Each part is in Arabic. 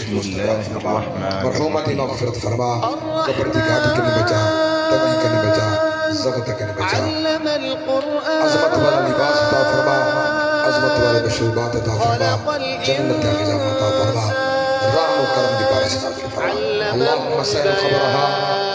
بسم الله الرحمن الرحيم علم القرآن خلق الإنسان اللهم سهل قبرها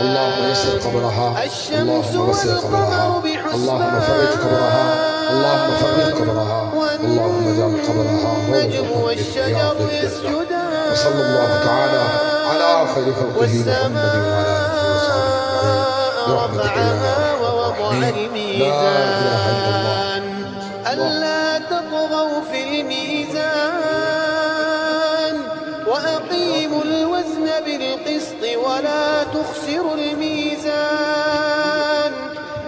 اللهم يسر قبرها الشمس والقمر بحسبان اللهم فرج قبرها اللهم فرج قبرها اللهم اجعل قبرها النجم والشجر يسجدان وصلى الله تعالى على خير خلقه محمد وعلى اله وصحبه رفعها ووضع الميزان ألا تطغوا في الميزان وأقيموا الوزن بالقسط ولا تخسروا الميزان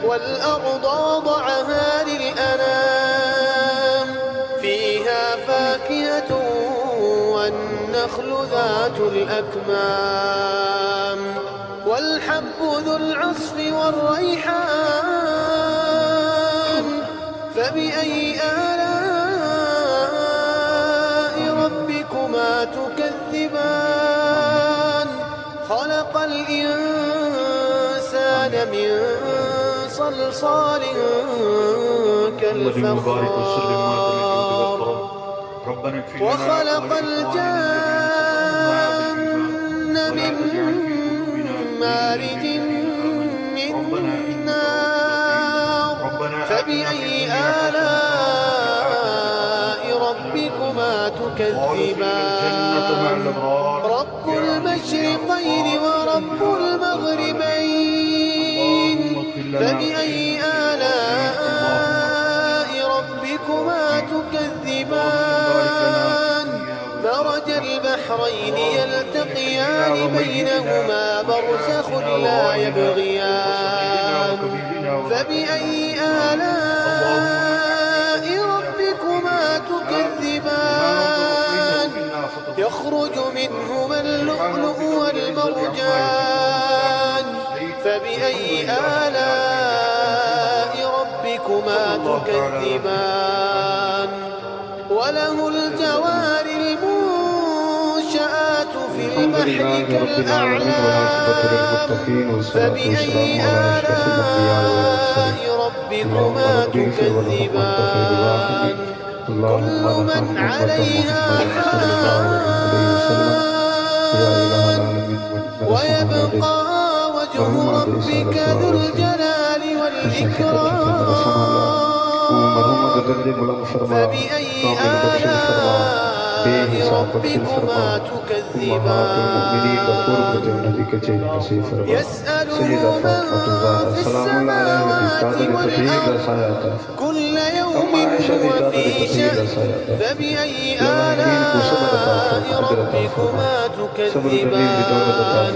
والأرض وضعها للأنام فيها فاكهة والنخل ذات الأكمام والحب ذو العصف والريحان فبأي آلاء ربكما تكذبان خلق الإنسان من صلصال كالفخار وخلق الجن من مارج من نار فبأي آلاء ربكما تكذبان رب المشرقين ورب المغربين فبأي آلاء ربكما تكذبان مرج البحرين يلتقيان بينهما برزخ لا يبغيان فبأي آلاء ربكما تكذبان يخرج منهما اللؤلؤ والمرجان فبأي آلاء ربكما تكذبان وله الجوار المنشآت في البحر كالأعلام فبأي آلاء ربكما تكذبان كل من عليها فان ويبقى وجه ربك ذو الجلال والإكرام فبأي آلاء ربكما تكذبان يسأله من في السماوات والأرض كل يوم هو في شأن فبأي آلاء ربكما تكذبان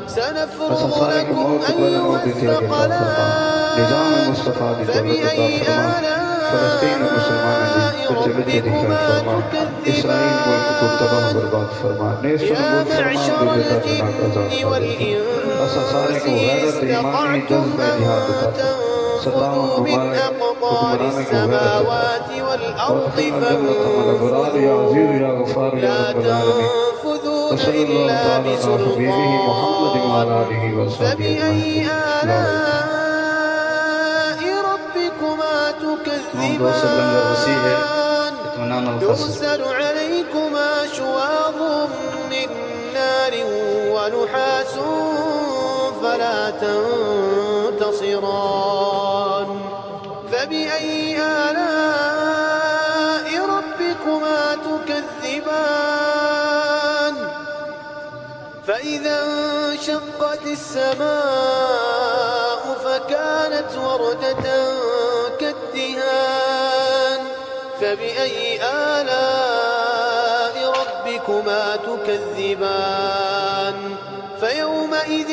سنفرغ لكم أيها الثقلان فبأي آلاء ربكما تكذبان يا معشر الجن والإنس استطعتم أن تنفذوا من أقطار السماوات والأرض فانفذوا لا تنفذون إلا بسلطان فبأي آلاء ربكما تكذبان يرسل عليكما شواظ من نار ونحاس فلا تنتصران فبأي آلاء ربكما تكذبان فإذا انشقت السماء فكانت وردة كالدهان فبأي آلاء ربكما تكذبان فيومئذ